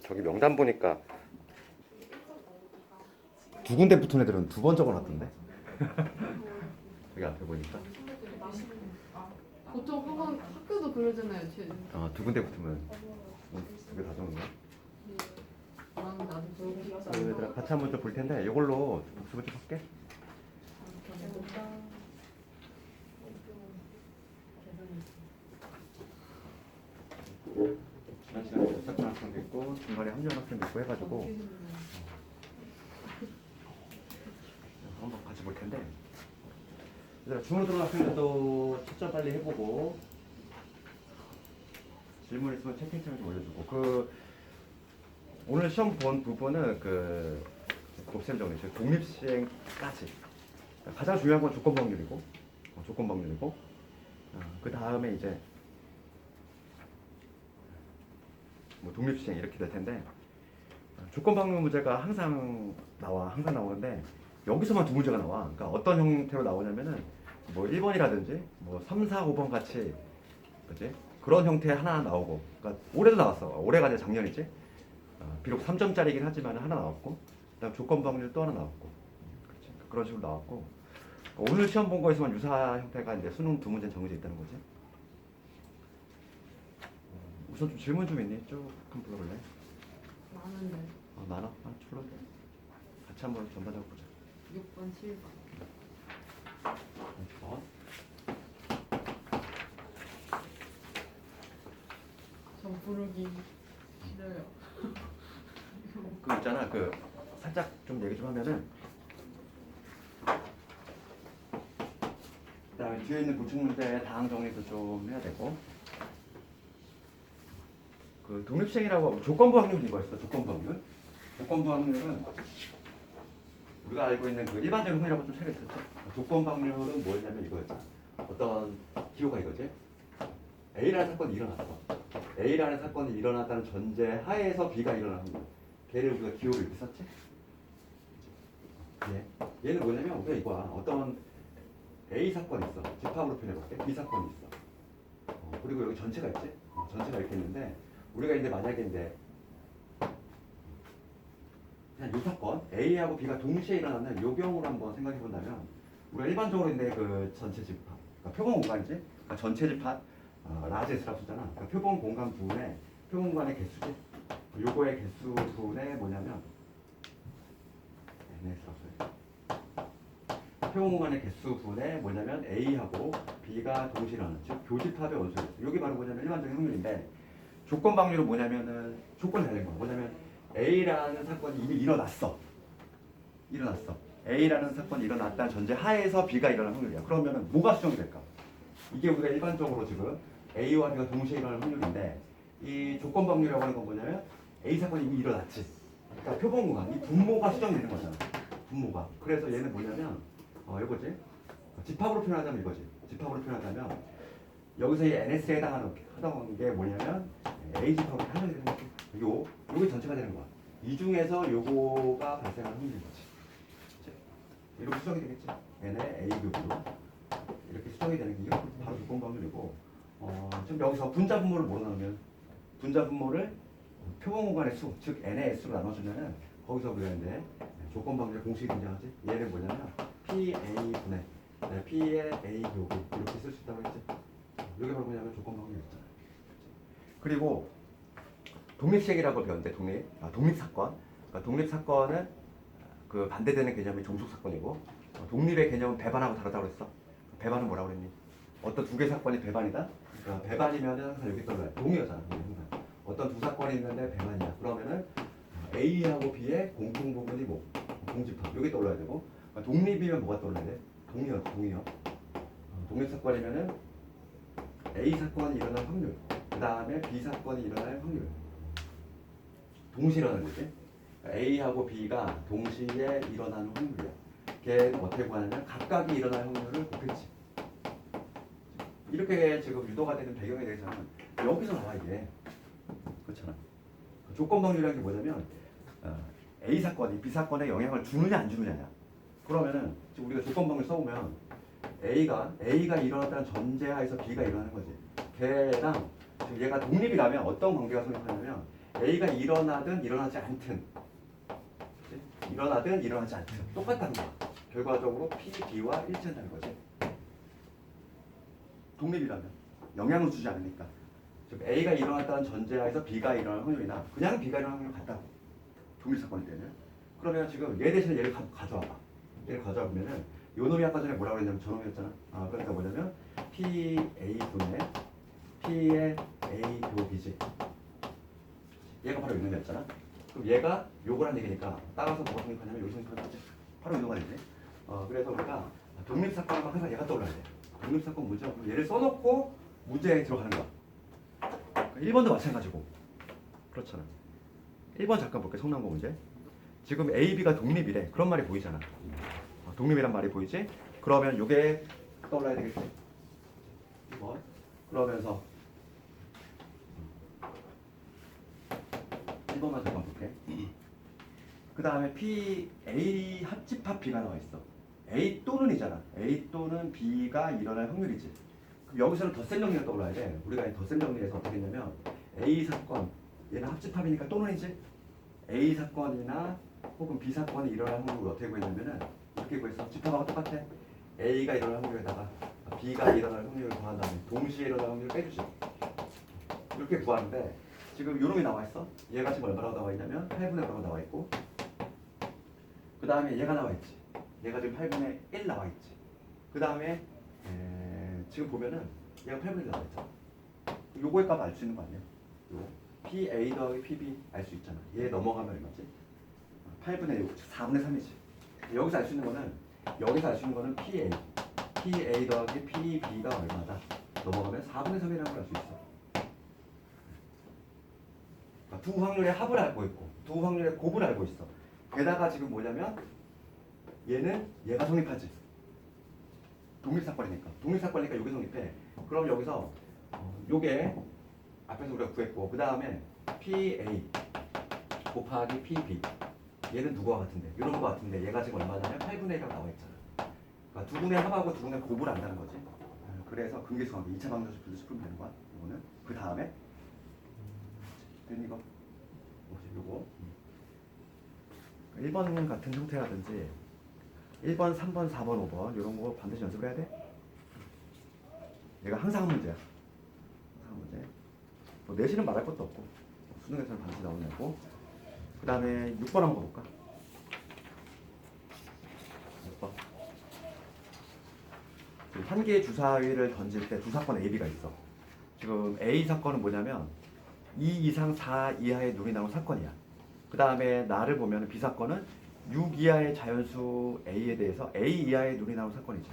저기 명단 보니까 두 군데 붙은 애들은 두 번 적어놨던데. 여기 앞에 보니까 보통 한번 학교도 그러잖아요. 두 군데 붙으면 두 개 다 적는 거야. 나는 나도 그러고 싶지 않아. 얘들아 같이 한번 좀 볼 텐데 이걸로 복습을 좀 할게. 지난 시간에 도착한 학생도 있고 중간에 합류한 학생도 있고 해가지고 한번 같이 볼 텐데. 얘들아 중으로 들어온 학생들도 채점 빨리 해보고 질문 있으면 채팅창에 좀 올려주고 오늘 시험 본 부분은 곱셈 정리죠. 독립시행까지 가장 중요한 건 조건 확률이고 그 다음에 이제 뭐 독립시행 이렇게 될 텐데 조건 확률 문제가 항상 나오는데 여기서만 두 문제가 나와. 그러니까 어떤 형태로 나오냐면은 뭐 1번이라든지 뭐 3, 4, 5번 같이 그지? 그런 형태 하나 나오고 그러니까 올해도 나왔어. 올해가 아니라 작년이지. 비록 3점짜리긴 하지만 하나 나왔고 그다음 조건 확률 또 하나 나왔고 그렇지? 그런 식으로 나왔고 오늘 시험 본 거에서만 유사 형태가 이제 수능 두 문제 정해져 있다는 거지. 우선 좀 질문 좀 있니? 쭉 한번 불러볼래? 많은데. 많아? 불러도 돼. 같이 한번 전반적으로 보자. 6번, 7번. 전 부르기 싫어요. 있잖아 살짝 좀 얘기 좀 하면은 그다음에 뒤에 있는 보충 문제 다항 정리도 좀 해야 되고 독립시행이라고 조건부 확률이 이거였어. 조건부 확률은 우리가 알고 있는 일반적인 확률하고 좀 차이가 있었죠. 조건부 확률은 뭐였냐면 이거였잖아. 어떤 기호가 이거지. A라는 사건이 일어났어. A라는 사건이 일어났다는 전제 하에서 B가 일어나는 거야. 걔를 우리가 기호를 이렇게 썼지? 얘는 뭐냐면 우리가 이거야. 어떤 A 사건이 있어. 집합으로 표현해볼게. B 사건이 있어. 그리고 여기 전체가 있지? 전체가 이렇게 있는데 우리가 이제 만약에 이제 그냥 이 사건 A하고 B가 동시에 일어나는 요 경우를 한번 생각해 본다면 우리가 일반적으로 이제 전체 집합, 그러니까 표본 공간이지? 그러니까 전체 집합 라지 S라고 쓰잖아. 그러니까 표본 공간 부분의 표본 공간의 개수지. 요거의 개수 부분에 뭐냐면 NS라고 써요. 표본 공간의 개수 부분에 뭐냐면 A하고 B가 동시에 일어나는 즉 교집합의 원소였어. 여기 바로 뭐냐면 일반적인 확률인데 조건 방률은 뭐냐면은 조건이 달린 거야. 뭐냐면 A라는 사건이 이미 일어났어. A라는 사건이 일어났다는 전제 하에서 B가 일어날 확률이야. 그러면은 뭐가 수정이 될까? 이게 우리가 일반적으로 지금 A와 B가 동시에 일어날 확률인데 이 조건 방률이라고 하는 건 뭐냐면 A 사건이 이미 일어났지. 그러니까 표본 공간, 이 분모가 수정이 되는 거잖아. 분모가. 그래서 얘는 뭐냐면 이거지. 집합으로 표현하자면 이거지. 집합으로 표현하자면 여기서 이 NS에 하던 게 뭐냐면 A 집합이 하정이 되는 거지. 요게 전체가 되는 거야. 이 중에서 요거가 발생하는 확률인 거지. 이렇게 수정이 되겠지. N의 A 교부로 이렇게 수정이 되는 게 이거 바로 조건 방률이고 지금 여기서 분자 분모를 뭐로 나누면 분자 분모를 표본 공간의 수, 즉 N의 S로 나눠주면은 거기서 우리가 이제 조건 방률 공식이 등장하지. 얘는 뭐냐면 PA분의 P의 A 교부 이렇게 쓸 수 있다고 했지. 이게 바로 뭐냐면 조건 방률이었잖아. 그리고 독립시행이라고 배웠는데 독립사건. 그러니까 독립사건은 반대되는 개념이 종속사건이고 독립의 개념은 배반하고 다르다고 했어. 배반은 뭐라고 그랬니? 어떤 두 개 사건이 배반이다? 그러니까 배반이면은 항상 여기 떠올라요. 동의어잖아. 항상. 어떤 두 사건이 있는데 배반이야. 그러면은 A하고 B의 공통 부분이 뭐? 공집합. 여기 떠올라야 되고 독립이면 뭐가 떠올라야 돼? 동의어. 독립사건이면은 A 사건이 일어날 확률. 그 다음에 B 사건이 일어날 확률. 동시에 일어나는 거지. A하고 B가 동시에 일어나는 확률이야. 걔는 어떻게 구하냐면 각각이 일어날 확률을 곱했지. 이렇게 지금 유도가 되는 배경에 대해서는 여기서 나와 이게. 그렇잖아. 조건 확률이라는 게 뭐냐면 A 사건이 B 사건에 영향을 주느냐 안 주느냐야. 그러면은 지금 우리가 조건 확률 써보면 A가 일어났다는 전제하에서 B가 일어나는 거지. 걔랑 지금 얘가 독립이라면 어떤 관계가 성립하냐면 A가 일어나든 일어나지 않든 일어나든 일어나지 않든 똑같다는 거야. 결과적으로 P, B와 일치한다는 거지. 독립이라면 영향을 주지 않으니까. 즉 A가 일어났다는 전제하에서 B가 일어날 확률이나 그냥 B가 일어날 확률이 같다고. 독립 사건일 때는. 그러면 지금 얘 대신에 얘를 가져와봐. 얘를 가져와 보면은 요 놈이 아까 전에 뭐라고 했냐면 저놈이었잖아. 그러니까 뭐냐면 PA분의 P의 A 교비지. 얘가 바로 이 놈이었잖아. 그럼 얘가 요걸 한 얘기니까 따라서 뭐가 성립하냐면 여기 성립하는 바로 이 놈가 되지. 그래서 우리가 독립 사건하면 항상 얘가 떠올라야 돼. 독립 사건 문제. 그럼 얘를 써놓고 문제에 들어가는 거야. 1번도 마찬가지고. 그렇잖아. 1번 잠깐 볼게. 성남고 문제. 지금 A, B가 독립이래. 그런 말이 보이잖아. 독립이란 말이 보이지? 그러면 요게 떠올라야 되겠지. 2번. 그러면서 1번만 잠깐 볼게. 그 다음에 P, A 합집합 B가 나와 있어. A 또는이잖아. A 또는 B가 일어날 확률이지. 그럼 여기서는 덧셈 정리가 떠올라야 돼. 우리가 덧셈 정리해서 어떻게 했냐면 A 사건, 얘는 합집합이니까 또는이지. A 사건이나 혹은 B 사건이 일어날 확률을 어떻게 구했냐면은 이렇게 구했어. 집합하고 똑같아. A가 일어날 확률에다가 B가 일어날 확률을 더한 다음에 동시에 일어날 확률을 빼주지. 이렇게 구하는데 지금 요놈이 나와 있어. 얘가 지금 얼마라고 나와 있냐면 8분의 5라고 나와 있고 그 다음에 얘가 나와 있지. 얘가 지금 8분의 1 나와 있지. 그 다음에 지금 보면은 얘가 8분의 1 나와 있잖아. 요거의 값 알 수 있는 거 아니야? 요 PA 더하기 PB 알 수 있잖아. 얘 넘어가면 얼마지? 8분의 6, 4분의 3이지. 여기서 알 수 있는 거는 여기서 알 수 있는 거는 PA 더하기 PB가 얼마다. 넘어가면 4분의 3이라는 걸 알 수 있어. 그러니까 두 확률의 합을 알고 있고 두 확률의 곱을 알고 있어. 게다가 지금 뭐냐면 얘는 얘가 성립하지. 독립사건이니까. 독립사건이니까 여기 성립해. 그럼 여기서 요게 앞에서 우리가 구했고 그 다음에 PA 곱하기 PB 얘는 누구와 같은데? 이런 거 같은데 얘가 지금 얼마냐면 8분의 1이라고 나와 있잖아. 그러니까 두 분의 합하고 두 분의 곱을 안다는 거지. 그래서 근계수관계 2차 방정식 분수 풀면 되는 거야. 이거는 그 다음에 된 이거 요거 1번 같은 형태라든지 1번, 3번, 4번, 5번 이런 거 반드시 연습을 해야 돼. 얘가 항상 한 문제야. 항상 한 문제. 뭐 내신은 말할 것도 없고 수능에서는 반드시 나오는 거고. 그 다음에 6번 한번 볼까? 6번. 한 개의 주사위를 던질 때 두 사건 AB가 있어. 지금 A 사건은 뭐냐면 2 이상 4 이하의 눈이 나온 사건이야. 그 다음에 나를 보면 B 사건은 6 이하의 자연수 A에 대해서 A 이하의 눈이 나온 사건이지.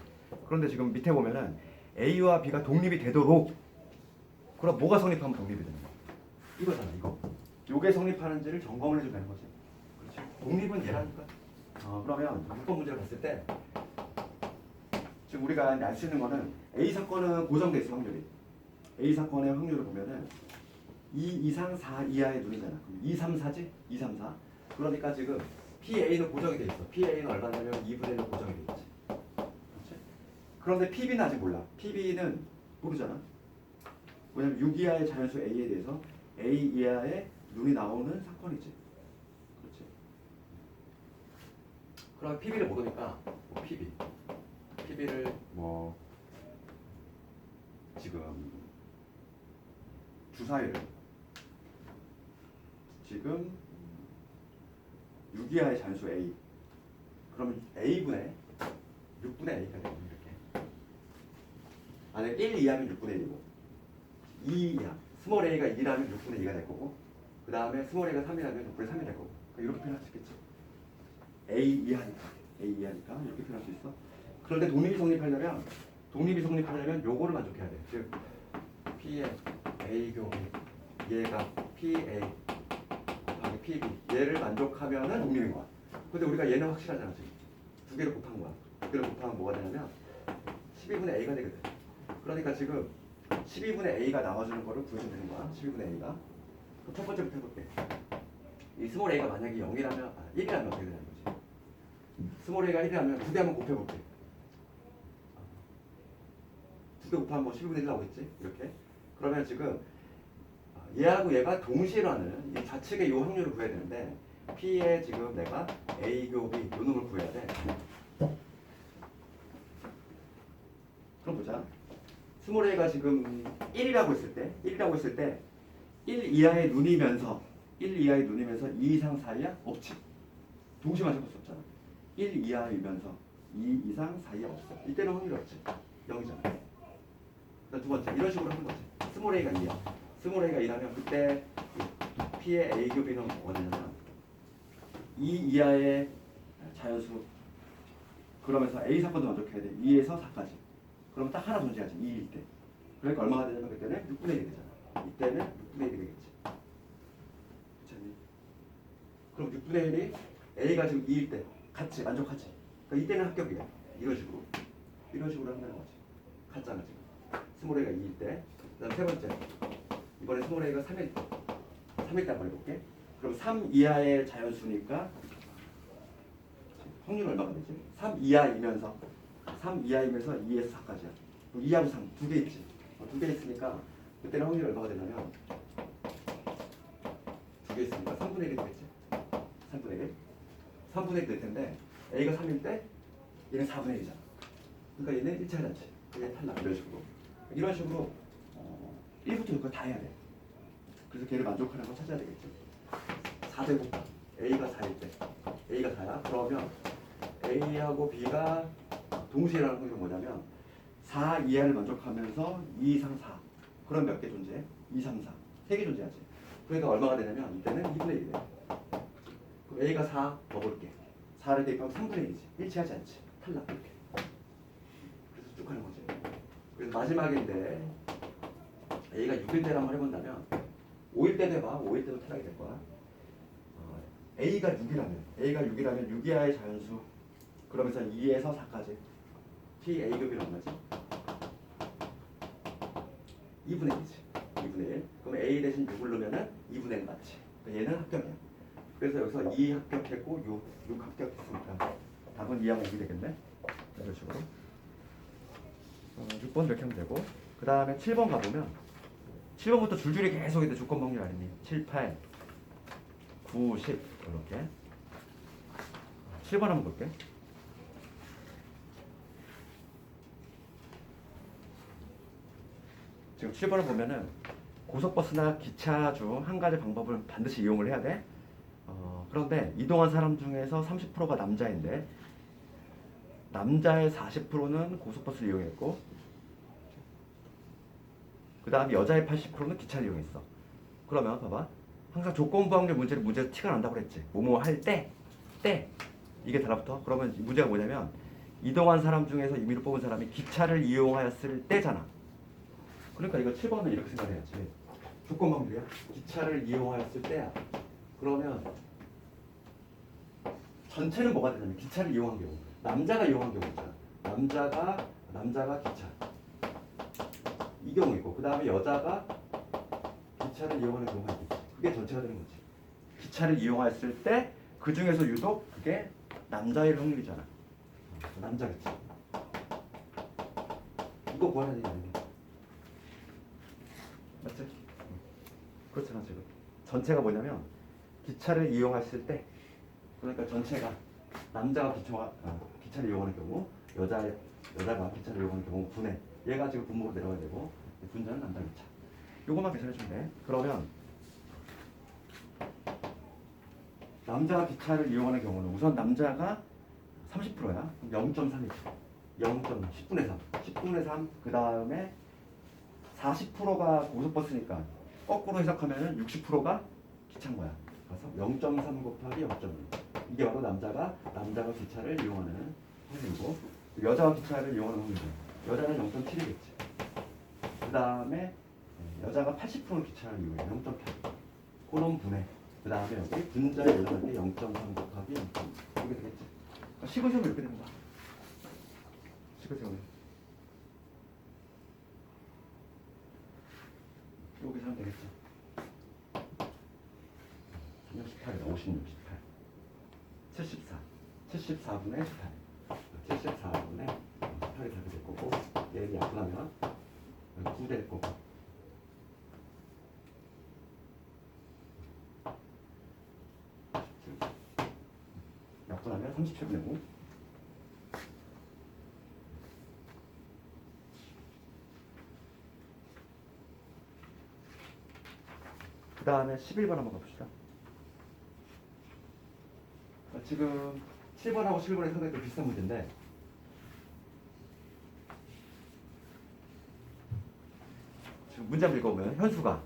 그런데 지금 밑에 보면은 A와 B가 독립이 되도록 그럼 뭐가 성립하면 독립이 되는 거야? 이거잖아 이거. 요게 성립하는지를 점검을 해주면 되는 거지. 그렇지. 독립은 얘라니까. 그러면 6번 문제를 봤을 때 지금 우리가 알 수 있는 거는 A 사건은 고정돼 있어 확률이. A 사건의 확률을 보면은 2 이상 4 이하의 눈이잖아. 그럼 2, 3, 4지? 2, 3, 4. 그러니까 지금 PA는 고정이 돼 있어. PA는 얼마냐면 2분의 1로 고정이 돼 있지. 그렇지? 그런데 PB는 아직 몰라. PB는 모르잖아. 왜냐면 6 이하의 자연수 A에 대해서 A 이하의 눈이 나오는 사건이지. 그렇지? 그럼 PB를 모르니까 뭐 PB를 뭐 지금 주사위를 지금 6 이하의 자연수 A 그러면 A분의 6분의 A가 되는 이렇게 만약에 1 이하면 6분의 1이고 2 이하 스몰 A가 2라면 6분의 2가 될 거고 그 다음에 스몰 A가 3이라면 6분의 3이 될 거고 이렇게 표현할 수 있겠지. A 이하니까 이렇게 표현할 수 있어. 그런데 독립이 성립하려면 요거를 만족해야 돼. 즉 P의 A 교비 얘가 PA 곱하기 PB 얘를 만족하면은 독립인 거야. 근데 우리가 얘는 확실하잖아 지금. 두 개를 곱한 거야. 두 개를 곱하면 뭐가 되냐면 12분의 A가 되거든. 그러니까 지금 12분의 A가 나와주는 거를 구해주면 되는 거야. 12분의 A가. 그럼 첫 번째부터 해볼게. 이 스몰 A가 만약에 0이라면 1이라면 어떻게 되는 거지? 스몰 A가 1이라면 두 개 한번 곱해볼게. 두 개 곱하면 뭐 12분의 1 나오겠지? 이렇게. 그러면 지금 얘하고 얘가 동시에 일어나는 이 좌측의 이 확률을 구해야 되는데 P에 지금 내가 A 곱이 요 놈을 구해야 돼. 그럼 보자. 스몰 a가 지금 1이라고 했을 때 1 이하의 눈이면서 1 이하의 눈이면서 2 이상 4이야? 없지. 동시에 맞춰볼 수 없잖아. 1 이하이면서 2 이상 4이야 없어. 이때는 확률이 없지. 0이잖아. 두 번째 이런 식으로 하는 거지. 스몰 a가 2야. 스몰 a가 2라면 그때 P의 A 곱이는 뭐가 되냐면 2 이하의 자연수 그러면서 A 사건도 만족해야 돼. 2에서 4까지. 그러면 딱 하나 존재하지. 2일 때. 그러니까 얼마가 되냐면 그때는 6분의 1이 되잖아. 이때는 6분의 1이 되겠지. 그렇지? 그럼 6분의 1이 A가 지금 2일 때 같이 만족하지. 그러니까 이때는 합격이야. 이런 식으로. 이런 식으로 한다는 거지. 같잖아 지금. 스몰 A가 2일 때. 그 다음 세 번째. 이번에 스몰 A가 3일 때. 3일 때 한번 해볼게. 그럼 3 이하의 자연수니까 확률은 얼마가 되지? 3 이하이면서 2에서 4까지야. 2하고 3 두 개 있지. 두 개 있으니까 그때는 확률이 얼마가 되냐면 두 개 있으니까 3분의 1이 되겠지. 3분의 1. 3분의 1 될 텐데 A가 3일 때 얘는 4분의 1이잖아. 그러니까 얘는 일치하지 않지. 얘 탈락. 이런 식으로 1부터 6까지 다 해야 돼. 그래서 걔를 만족하는 거 찾아야 되겠지. 4제곱 A가 4일 때 A가 4야. 그러면 A하고 B가 동시에 일어나는 건 뭐냐면 4 이하를 만족하면서 2 이상 4. 그럼 몇 개 존재해? 2, 3, 4. 3개 존재하지. 그러니까 얼마가 되냐면 이때는 2분의 1이 돼. 그럼 A가 4 넣어볼게. 4를 대입하면 3분의 1이지. 일치하지 않지. 탈락 이렇게. 그래서 쭉 하는 거지. 그래서 마지막인데 A가 6일 때를 한번 해본다면 5일 때도 해봐. 5일 때도 탈락이 될 거야. A가 6이라면 6 이하의 자연수 그러면서 2에서 4까지 P A급이 얼마지? 2분의 1이지. 2분의 1. 그럼 A 대신 6을 넣으면 2분의 1 맞지. 그러니까 얘는 합격이야. 그래서 여기서 2 합격했고 6 합격했으니까 답은 2하고 5이 되겠네. 이런 식으로 6번 이렇게 하면 되고 그 다음에 7번 가보면 7번부터 줄줄이 계속 이제 조건 확률 아니니 7, 8, 9, 10 이렇게 7번 한번 볼게. 지금 7번을 보면은 고속버스나 기차 중 한 가지 방법을 반드시 이용을 해야 돼. 그런데 이동한 사람 중에서 30%가 남자인데 남자의 40%는 고속버스를 이용했고 그 다음에 여자의 80%는 기차를 이용했어. 그러면 봐봐. 항상 조건부 확률 문제로 티가 난다고 그랬지. 뭐뭐 할 때 이게 달라붙어. 그러면 문제가 뭐냐면 이동한 사람 중에서 임의로 뽑은 사람이 기차를 이용하였을 때잖아. 그러니까 이거 7번은 이렇게 생각해야지. 조건 확률이야. 기차를 이용하였을 때야. 그러면 전체는 뭐가 되냐면 기차를 이용한 경우 남자가 이용한 경우 있잖아. 남자가 기차 이 경우이고 그 다음에 여자가 기차를 이용하는 경우가 있겠지. 그게 전체가 되는 거지. 기차를 이용했을 때 그 중에서 유독 그게 남자일 확률이잖아. 남자겠지. 이거 구하는 얘기 아니야. 맞지? 그렇잖아 지금. 전체가 뭐냐면 기차를 이용했을 때 그러니까 전체가 남자가 기차를 이용하는 경우 여자가 기차를 이용하는 경우 분해 얘가 지금 분모로 내려가야 되고 분자는 남자 기차. 요것만 계산해주면 돼. 그러면 남자가 기차를 이용하는 경우는 우선 남자가 30%야. 0.3이지. 10분의 3. 10분의 3. 그 다음에 40%가 고속버스니까 거꾸로 해석하면 60%가 기차인 거야. 그래서 0.3 곱하기 0.1. 이게 바로 남자가 기차를 이용하는 확률이고 여자가 기차를 이용하는 확률이고 여자는 0.7이겠지. 그 다음에 여자가 80% 기차를 이용해. 0.8. 그런 분해. 그 다음에 여기 분자에 올라갈 때 0.3 곱하기 0.2 이게 되겠지. 그러니까 시그셈은 이렇게 되는 거야. 시그셈은 여기서 하면 되겠죠. 3, 18이다. 56, 18 74 74분의 18 74분의 18이 답이 될 거고 얘를 약분하면 9 될 거고 37분의 9. 그 다음에 11번 한번 가봅시다. 지금 7번하고 11번의 상당히 좀 비슷한 문제인데 지금 문제 한번 읽어보면 현수가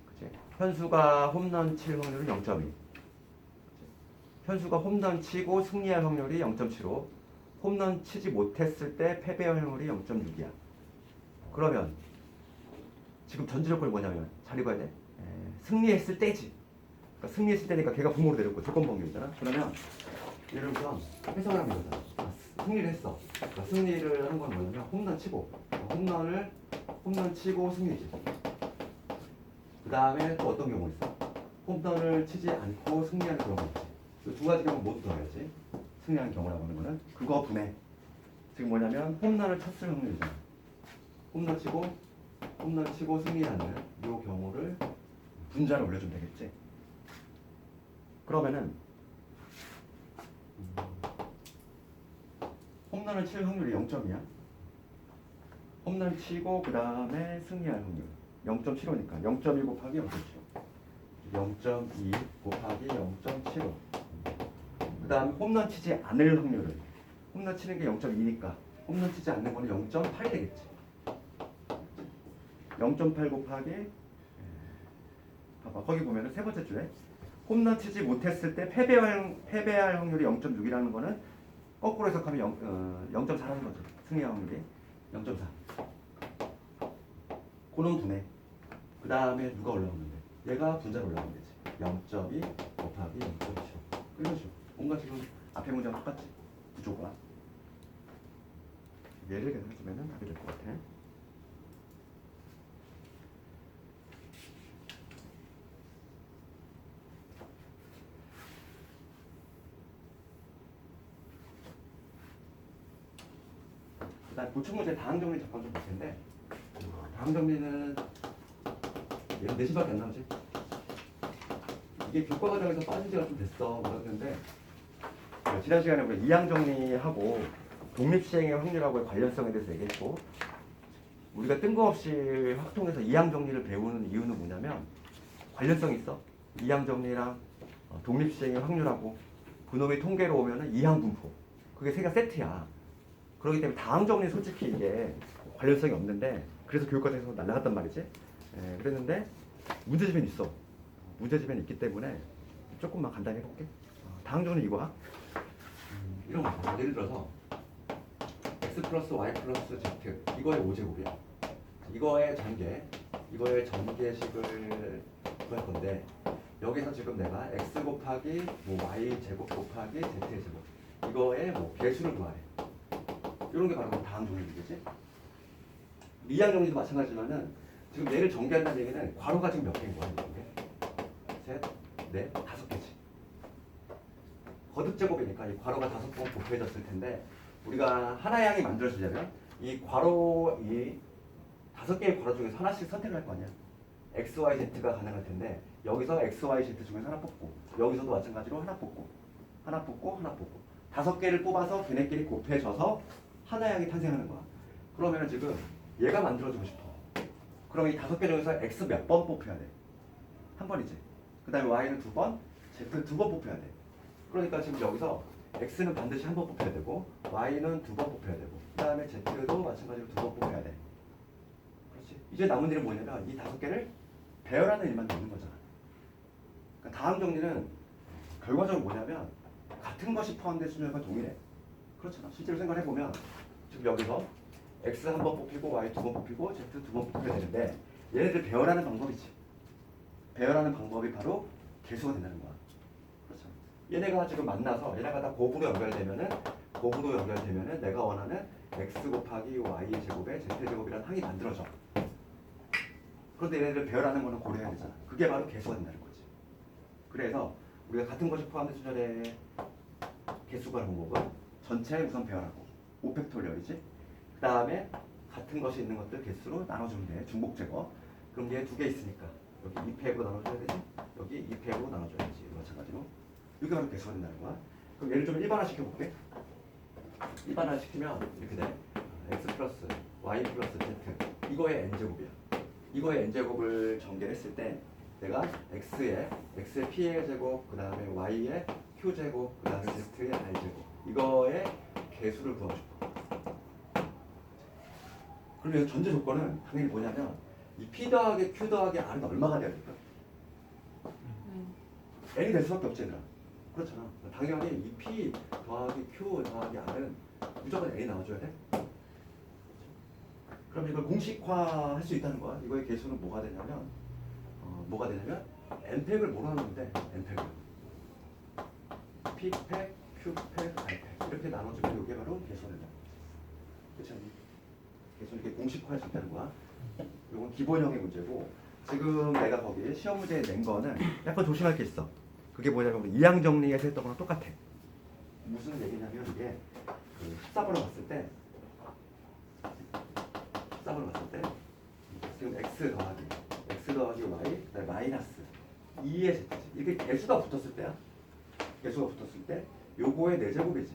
그치? 현수가 홈런 칠 확률은 0.2. 현수가 홈런 치고 승리할 확률이 0.75. 홈런 치지 못했을 때 패배 확률이 0.6이야. 그러면 지금 전제 조건이 뭐냐면 잘 읽어야 돼. 승리했을 때지. 그러니까 승리했을 때니까 걔가 부모로 내렸고 조건 범위잖아. 그러면 예를 들어서 해석을 하면 이거잖아. 승리를 했어. 그러니까 승리를 한 건 뭐냐면 홈런 치고 홈런 치고 승리지. 그 다음에 또 어떤 경우 있어? 홈런을 치지 않고 승리하는 경우가 있지. 그 두 가지 경우 모두 더해야지. 승리하는 경우라고 하는 거는 그거 분해. 지금 뭐냐면 홈런을 쳤을 확률이잖아. 홈런 치고 승리하는 이 경우를 분자를 올려주면 되겠지. 그러면은 홈런을 칠 확률이 0.2야. 홈런 치고 그 다음에 승리할 확률 0.75니까 0.2 곱하기 0.75. 0.2 곱하기 0.75. 그 다음에 홈런 치지 않을 확률을 홈런 치는 게 0.2니까 홈런 치지 않는 거는 0.8이 되겠지. 0.8 곱하기 봐봐 거기 보면은 세 번째 줄에 홈런 치지 못했을 때 패배할 확률이 0.6이라는 거는 거꾸로 해석하면 0.4라는 거죠. 승리할 확률이 0.4. 그놈 분해. 그 다음에 누가 올라오는데? 얘가 분자로 올라오면 되지. 0.2 곱하기 0.75. 이런 식으로. 뭔가 지금 앞에 문제랑 똑같지? 구조가. 얘를 계산해주면 답이 될 것 같아. 일단 보충문제 다항 정리 잠깐 좀 볼 텐데 다항 정리는 얘는 4시밖에 안 나오지? 이게 교과 과정에서 빠진 지가 좀 됐어 그랬는데 지난 시간에 우리 이항 정리하고 독립시행의 확률하고의 관련성에 대해서 얘기했고 우리가 뜬금없이 확통해서 이항 정리를 배우는 이유는 뭐냐면 관련성이 있어. 이항 정리랑 독립시행의 확률하고 그놈이 통계로 오면은 이항 분포 그게 세 개가 세트야. 그렇기 때문에 다항 정리 솔직히 이게 관련성이 없는데 그래서 교육과정에서 날라갔단 말이지. 그랬는데 문제집에는 있어. 문제집에는 있기 때문에 조금만 간단히 해볼게. 다항 정리 이거야. 이런 거 있어. 예를 들어서 x 플러스 y 플러스 z 이거의 5제곱이야. 이거의 전개식을 구할 건데 여기서 지금 내가 x 곱하기 뭐 y 제곱 곱하기 z 제곱 이거의 뭐 배수를 구하래. 이런 게 바로 다항 정리겠지? 이항 정리도 마찬가지지만은 지금 얘를 전개한다는 얘기는 괄호가 지금 몇 개인 거야? 셋, 넷, 5개지. 거듭 제곱이니까 이 괄호가 5번 곱해졌을 텐데 우리가 하나의 항이 만들어지려면 이 괄호 이 5개의 괄호 중에서 하나씩 선택을 할 거 아니야. x, y, z가 가능할 텐데 여기서 x, y, z 중에서 하나 뽑고 여기서도 마찬가지로 하나 뽑고 5개를 뽑아서 걔네끼리 곱해져서 하나의 항이 탄생하는 거야. 그러면 지금 얘가 만들어지고 싶어. 그럼 이 5개 중에서 x 몇 번 뽑혀야 돼? 한 번이지. 그 다음에 y는 2번, z는 2번 뽑혀야 돼. 그러니까 지금 여기서 x는 반드시 한 번 뽑혀야 되고 y는 2번 뽑혀야 되고 그 다음에 z도 마찬가지로 2번 뽑혀야 돼. 그렇지. 이제 남은 일은 뭐냐면 이 5개를 배열하는 일만 남는 거잖아. 그러니까 다항 정리는 결과적으로 뭐냐면 같은 것이 포함된 수준과 동일해. 그렇잖아. 실제로 생각해보면 지금 여기서 x 한 번 뽑히고 y 2번 뽑히고 z 2번 뽑혀야 되는데 얘네들 배열하는 방법이지. 배열하는 방법이 바로 개수가 된다는 거야. 그렇죠. 얘네가 지금 만나서 얘네가 다 곱으로 연결되면은 내가 원하는 x 곱하기 y 제곱에 z 제곱이라는 항이 만들어져. 그런데 얘네들 배열하는 거는 고려해야 되잖아. 그게 바로 개수가 된다는 거지. 그래서 우리가 같은 것이 포함된 수열의 개수 구하는 방법은 전체 우선 배열하고 5팩토리얼이지. 그 다음에 같은 것이 있는 것들 개수로 나눠주면 돼. 중복 제거. 그럼 얘 2개 있으니까 여기 2팩으로 나눠줘야 되지. 여기 2팩으로 나눠줘야지. 마찬가지로 이게 바로 개수가 된다는 거야. 그럼 얘를 좀 일반화 시켜볼게. 일반화 시키면 이렇게 돼. x 플러스 y 플러스 z 이거의 n제곱이야. 이거의 n제곱을 전개했을 때 내가 x의 p의 제곱, 그 다음에 y의 q제곱, 그 다음에 z의 r제곱 이거의 개수를 구하고 싶어. 그러면 전제 조건은 당연히 뭐냐면 이 p 더하기 q 더하기 r은 얼마가 돼야 될까? n이 될 수밖에 없지 얘들아. 그렇잖아. 당연히 이 p 더하기 q 더하기 r은 무조건 n이 나와줘야 돼. 그럼 이걸 공식화할 수 있다는 거야. 이거의 개수는 뭐가 되냐면 n팩을 뭐로 나누는데 n팩을 p팩, q팩, r팩 이렇게 나눠주면 이게 바로 개수는 그렇지 않니? 개수는 이렇게 공식화할 수 있다는 거야. 이건 기본형의 문제고 지금 내가 거기 시험 문제에 낸 거는 약간 조심할 게 있어. 그게 뭐냐면 우리 이항 정리에서 했던 거랑 똑같아. 무슨 얘기냐면 이게 그 14번을 봤을 때 지금 x 더하기 y 그다음에 마이너스 2의 z지. 이게 개수가 붙었을 때야. 개수가 붙었을 때 요거의 4제곱이지.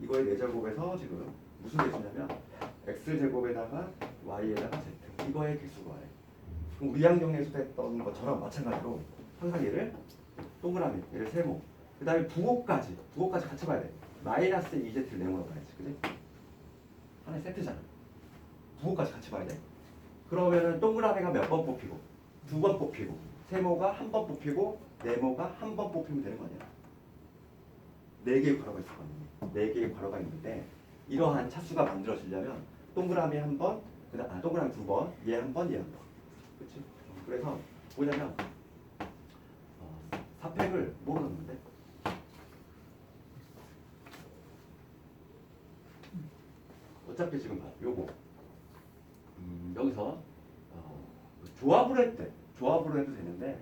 이거의 4제곱에서 지금 무슨 개수냐면 x제곱에다가 y에다가 z 이거의 개수가 해. 그럼 우리 양정리에서 했던 것처럼 마찬가지로 항상 얘를 동그라미, 얘를 세모 그 다음에 부호까지 같이 봐야 돼. 마이너스 2z를 네모로 봐야지. 그지? 하나의 세트잖아. 부호까지 같이 봐야 돼. 그러면은 동그라미가 몇 번 뽑히고 2번 뽑히고 세모가 1번 뽑히고 네모가 1번 뽑히면 되는 거 아니야. 4개의 괄호가 있었거든요. 4개의 괄호가 있는데 이러한 차수가 만들어지려면 동그라미 1번, 동그라미 2번, 얘 1번, 얘 1번. 그렇지? 그래서 뭐냐면 4팩을 뭐로 넣는데? 어차피 지금 봐. 요거 여기서 조합을 해도 되는데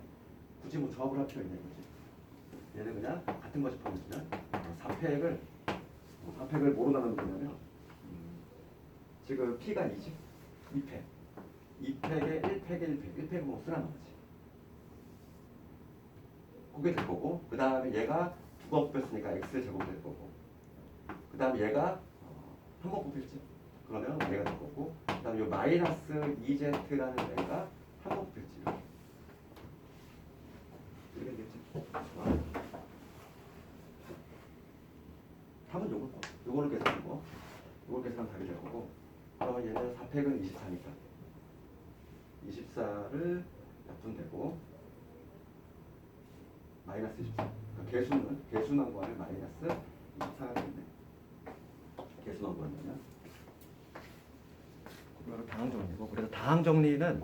굳이 뭐 조합을 할 필요 있냐 이거지. 얘는 그냥 같은 것이 포함되면 4팩을 뭐로 나누는 거냐면 지금 P가 2지 2팩에 1팩은 뭐 쓰나 나머지 그게 될 거고 그 다음에 얘가 2번 뽑혔으니까 X제곱이 될 거고 그 다음에 얘가 한 번 뽑혔지 그러면 얘가 될 거고 그 다음에 이 마이너스 2Z라는 애가 한 번 뽑혔지 이렇게 되겠지. 답은 요거를 계산하고 요걸 계산하면 답이 될 거고 그러면 얘는 4팩은 24니까 24를 약분되고 마이너스 24 그러니까 개수는 구하면 마이너스 24가 되겠네. 개수는 구하면 이거는 다항 정리고 그래서 다항 정리는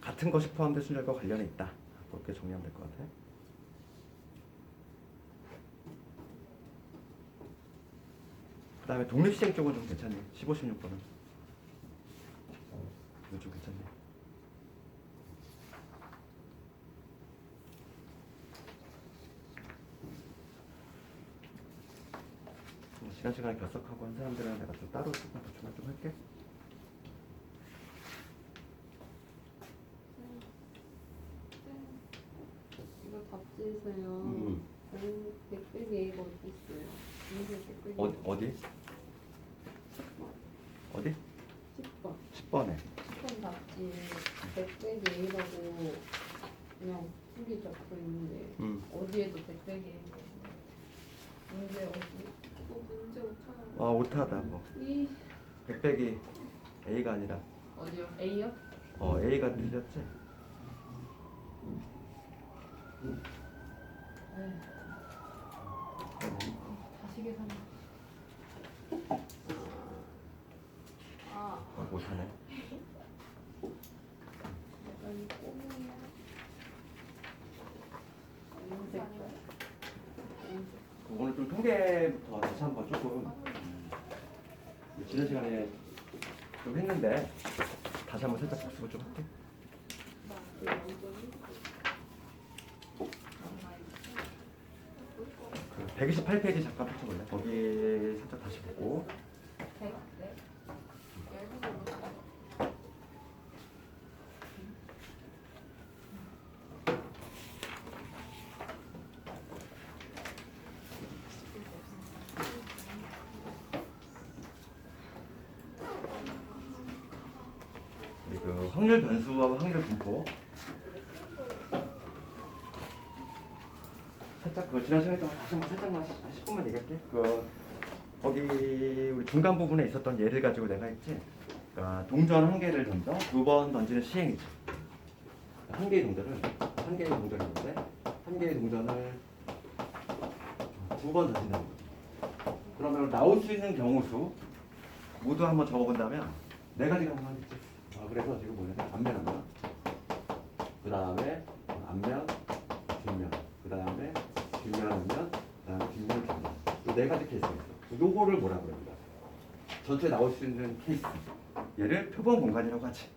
같은 것이 포함된 순절과 관련이 있다. 그렇게 정리하면 될 것 같아. 그 다음에 독립시행 쪽은 좀 괜찮니? 15, 16번은 이거 좀 괜찮네. 시간에 결석하고 한 사람들은 내가 좀 따로 조금 보충을 좀 할게. 이거 답지에서요. 백백이 A가 어디 있어요? 어디? 10번. 10번에 10번 답지에 백백이 A라고 그냥 풀이 적혀 있는데 어디에도 백백이 A가 문제 어디? 문제 오차나. 오타다 뭐. 100백이 A가 아니라 어디요? A요? A가 틀렸지? 다시 계산. 못하네. 약간 꼬미야. 오늘 좀 통계부터 다시 한번 조금 지난 시간에 좀 했는데 다시 한번 살짝 복습을 좀 할게. 128페이지 잠깐 펼쳐볼래? 거기 살짝 다시 보고 확률 변수와 확률 분포. 살짝 그 지난 시간에 다시 한번 살짝만 한 10분만 얘기할게. 거기 우리 중간 부분에 있었던 예를 가지고 내가 했지. 그러니까 동전 한 개를 던져 두 번 던지는 시행이지. 한 개의 동전을 한 개의 동전인데 한 개의 동전을 두 번 던진다는 거야. 그러면 나올 수 있는 경우 수 모두 한번 적어본다면 네 가지가 나오겠지. 그래서 지금 뭐냐면 앞면, 그 다음에 앞면, 뒷면, 그 다음에 뒷면, 앞면, 그 다음에 뒷면, 뒷면. 이 네 가지 케이스가 있어. 요거를 뭐라고 그럽니다. 전체 나올 수 있는 케이스. 얘를 표본 공간이라고 하지.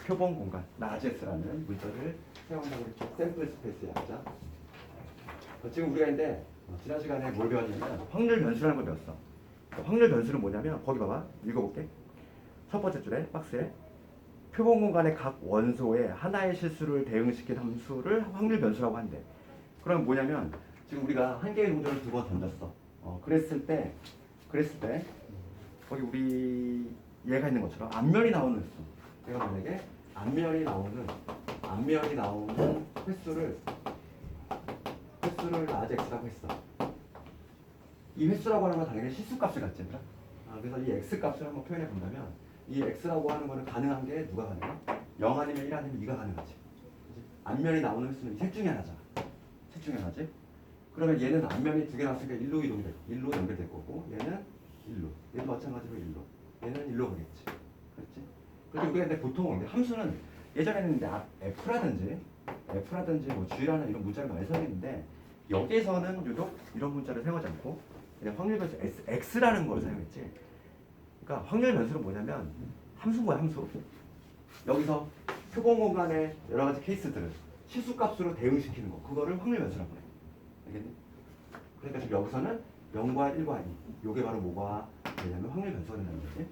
표본 공간, 나제스라는 문자를 사용한다고 했죠. 샘플 스페이스의 약자. 지금 우리가 있는데 지난 시간에 뭘 배웠냐면 확률 변수라는 걸 배웠어. 확률 변수는 뭐냐면 거기 봐봐. 읽어볼게. 첫 번째 줄에 박스에 표본 공간의 각 원소에 하나의 실수를 대응시킨 함수를 확률 변수라고 한대. 그럼 뭐냐면 지금 우리가 한 개의 동전을 두 번 던졌어. 그랬을 때 거기 우리 얘가 있는 것처럼 앞면이 나오는 횟수. 내가 만약에 앞면이 나오는 횟수를 x라고 했어. 이 횟수라고 하는 건 당연히 실수값을 갖지 않나? 그래서 이 x 값을 한번 표현해 본다면 이 x라고 하는 거는 가능한 게 누가 가능해? 0 아니면 1 아니면 2가 가능하지. 그치? 앞면이 나오는 횟수는 셋 중에 하나잖아. 셋 중에 하나지. 그러면 얘는 앞면이 두 개 나왔으니까 1로 연결될 거고 얘는 1로. 얘도 마찬가지로 1로. 얘는 1로 가겠지. 그렇지? 그래서 우리가 근데 보통 함수는 예전에는 이제 F라든지 뭐 G라는 이런 문자를 많이 사용했는데 여기에서는 유독 이런 문자를 사용하지 않고 그냥 확률 변수 X라는 걸 사용했지. 그러니까 확률 변수는 뭐냐면 함수인 거야, 함수. 여기서 표본 공간의 여러 가지 케이스들을 실수값으로 대응시키는 거. 그거를 확률 변수라고 해. 알겠니? 그러니까 지금 여기서는 0과 1과 2. 요게 바로 뭐가 되냐면 확률 변수가 된다는 거지.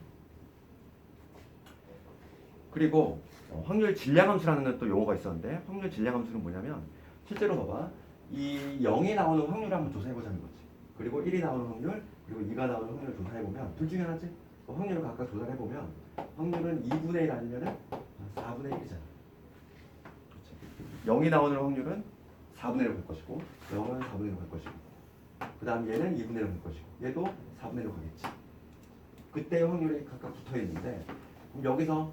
그리고 확률 질량함수라는 또 용어가 있었는데 확률 질량함수는 뭐냐면 실제로 봐봐. 이 0이 나오는 확률을 한번 조사해보자는 거지. 그리고 1이 나오는 확률, 그리고 2가 나오는 확률을 조사해보면 둘 중에 하나지. 확률을 각각 조사해보면 확률은 2분의 1 아니면 4분의 1이잖아. 0이 나오는 확률은 4분의 1로 갈 것이고 0은 4분의 1로 갈 것이고 그 다음 얘는 2분의 1로 갈 것이고 얘도 4분의 1로 가겠지. 그때의 확률이 각각 붙어있는데 그럼 여기서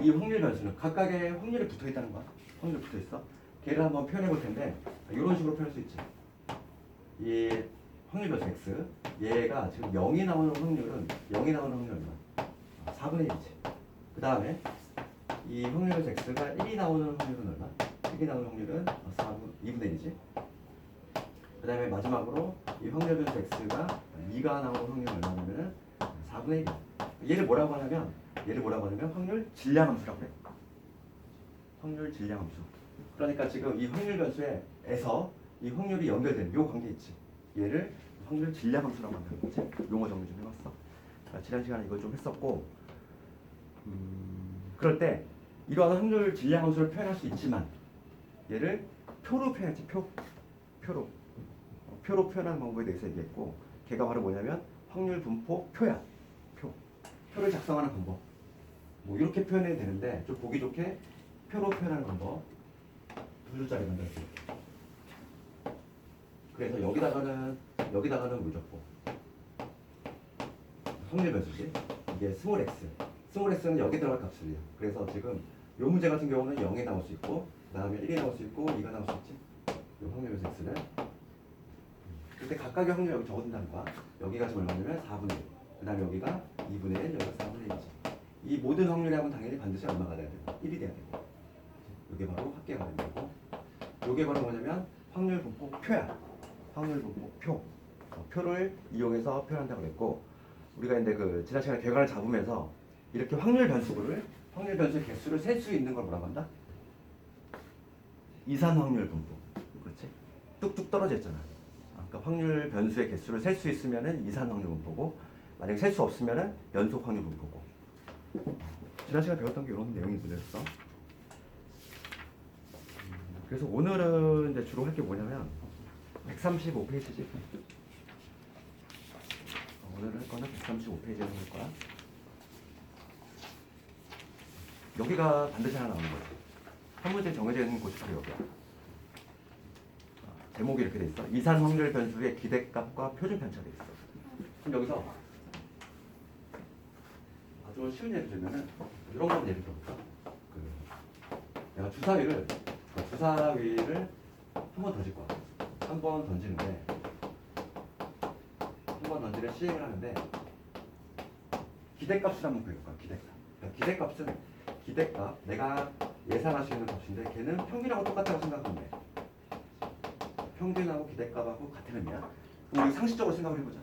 이 확률 변수는 각각의 확률이 붙어있다는 거야. 확률이 붙어있어. 걔를 한번 표현해 볼 텐데 이런 식으로 표현할 수 있지. 이 확률 변수 x 얘가 지금 0이 나오는 확률은 얼마? 4분의 1이지. 그 다음에 이 확률 변수 x가 1이 나오는 확률은 얼마? 1이 나오는 확률은 2분의 1이지. 그 다음에 마지막으로 이 확률 변수 x가 2가 나오는 확률은 얼마냐면 4분의 1이야. 얘를 뭐라고 하냐면 확률 질량함수라고 해. 확률 질량함수. 그러니까 지금 이 확률 변수에서 이 확률이 연결된 요 관계 있지. 얘를 확률 질량함수라고 한다는 거지. 용어 정리 좀 해봤어. 지난 시간에 이걸 좀 했었고, 그럴 때 이러한 확률 질량함수를 표현할 수 있지만 얘를 표로 표현했지. 표로 표현하는 방법에 대해서 얘기했고, 걔가 바로 뭐냐면 확률 분포 표야. 표를 작성하는 방법. 뭐 이렇게 표현해도 되는데 좀 보기 좋게 표로 표현하는 방법. 두 줄짜리 만들었어요. 그래서 여기다가는 무조건 확률 변수지. 이게 스몰 x. 스몰 x는 여기 들어갈 값이에요. 그래서 지금 이 문제 같은 경우는 0이 나올 수 있고 그 다음에 1이 나올 수 있고 2가 나올 수 있지. 이 확률 변수 x는 그때 각각의 확률 여기 적어둔다는 거야. 여기가 지금 얼마냐면 4분의 1. 그 다음에 여기가 2분의 1, 여기가 4분의 1이지. 이 모든 확률하고는 당연히 반드시 얼마가 돼야 되고 1이 돼야 되고 이게 바로 합계가 되는 거고 이게 바로 뭐냐면 확률 분포 표야. 확률 분포 표. 표를 이용해서 표현한다고 그랬고 우리가 이제 그 지난 시간에 궤관을 잡으면서 이렇게 확률 변수의 개수를 셀 수 있는 걸 뭐라고 한다? 이산 확률 분포. 그렇지? 뚝뚝 떨어져 있잖아. 그러니까 확률 변수의 개수를 셀 수 있으면은 이산 확률 분포고 만약에 셀 수 없으면은 연속 확률 분포고. 지난 시간에 배웠던 게 이런 내용이 들렸어. 그래서 오늘은 이제 주로 할 게 뭐냐면 135페이지지. 오늘은 할 거는 135페이지에서 할 거야. 여기가 반드시 하나 나오는 거지. 한 문제 정해져 있는 곳이 바로 여기야. 제목이 이렇게 돼 있어. 이산 확률 변수의 기대값과 표준 편차가 돼 있어. 그럼 여기서 아주 쉬운 예를 들면은 이런 거 예를 들어볼까? 내가 주사위를 한 번 던질 거야. 한 번 던지는데 시행을 하는데 기대값을 한번 구해볼까? 기대값. 그러니까 기대값 내가 예상할 수 있는 값인데 걔는 평균하고 똑같다고 생각하면 돼. 평균하고 기대값하고 같은 의미야. 그럼 우리 상식적으로 생각을 해보자.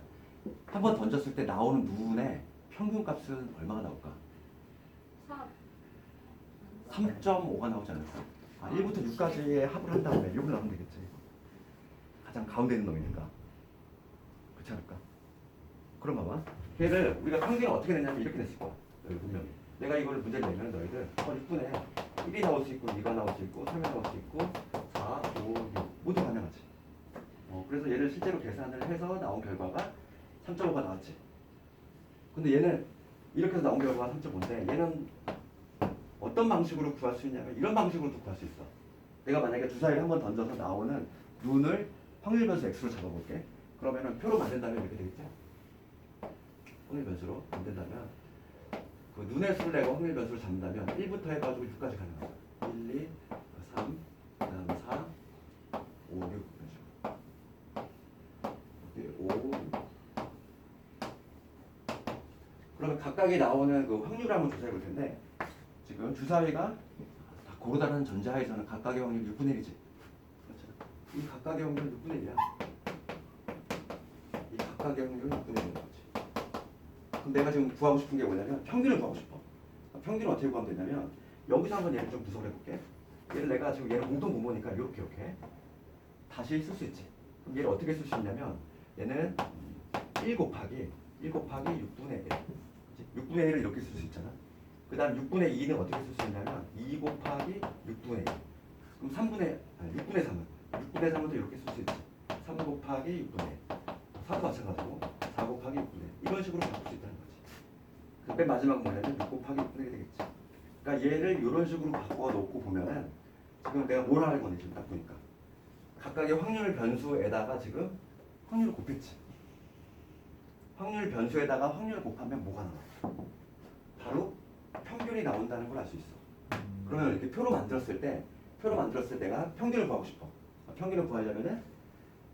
한 번 던졌을 때 나오는 눈의 평균값은 얼마가 나올까? 3.5가 나오지 않을까? 1부터 6까지의 합을 한 다음에 이걸 나오면 되겠지. 가장 가운데 있는 놈이니까. 그렇지 않을까? 그럼 봐봐. 걔를 우리가 평균을 어떻게 냈냐면 이렇게 냈을 거야. 여기 분명히. 내가 이걸 문제를 내면 너희들 6분에 1이 나올 수 있고 2가 나올 수 있고 3이 나올 수 있고 4, 5, 6 모두 가능하지. 그래서 얘를 실제로 계산을 해서 나온 결과가 3.5가 나왔지. 근데 얘는 이렇게 해서 나온 결과가 3.5인데 얘는 어떤 방식으로 구할 수 있냐면 이런 방식으로도 구할 수 있어. 내가 만약에 주사위를 한번 던져서 나오는 눈을 확률 변수 x로 잡아볼게. 그러면은 표로 만든다면 이렇게 되겠죠. 확률 변수로 만든다면 그 눈의 수를 내고 확률 변수를 잡는다면 1부터 해가지고 6까지 가는 거야. 1, 2, 3, 그다음 4, 5, 6 이런 식으로. 5, 6. 그러면 각각이 나오는 그 확률을 한번 조사해 볼 텐데 지금 주사위가 다 고르다는 전제하에서는 각각의 확률이 6분의 1이지. 그렇죠? 이 각각의 확률은 6분의 1이야. 이 각각의 확률은 6분의 1인 거지. 그럼 내가 지금 구하고 싶은 게 뭐냐면 평균을 구하고 싶어. 평균을 어떻게 구하면 되냐면 여기서 한번 얘를 좀 분석을 해볼게. 얘를 내가 지금 얘는 공통 분모니까 이렇게 다시 쓸 수 있지. 그럼 얘를 어떻게 쓸 수 있냐면 얘는 1 곱하기 6분의 1. 6분의 1을 이렇게 쓸 수 있잖아. 그 다음 6분의 2는 어떻게 쓸 수 있냐면 2 곱하기 6분의 1. 그럼 6분의 3은? 6분의 3은 또 이렇게 쓸 수 있지. 3 곱하기 6분의 1. 4도 마찬가지고 4 곱하기 6분의 1. 이런 식으로 바꿀 수 있다는 거지. 그 맨 마지막은 뭐냐면 6 곱하기 6분의 1이 되겠지. 그러니까 얘를 이런 식으로 바꿔놓고 보면은 지금 내가 뭘 하는 건지 지금 딱 보니까 각각의 확률 변수에다가 지금 확률을 곱했지. 확률 변수에다가 확률을 곱하면 뭐가 나와? 바로 평균이 나온다는 걸 알 수 있어. 그러면 이렇게 표로 만들었을 때 내가 평균을 구하고 싶어. 평균을 구하려면은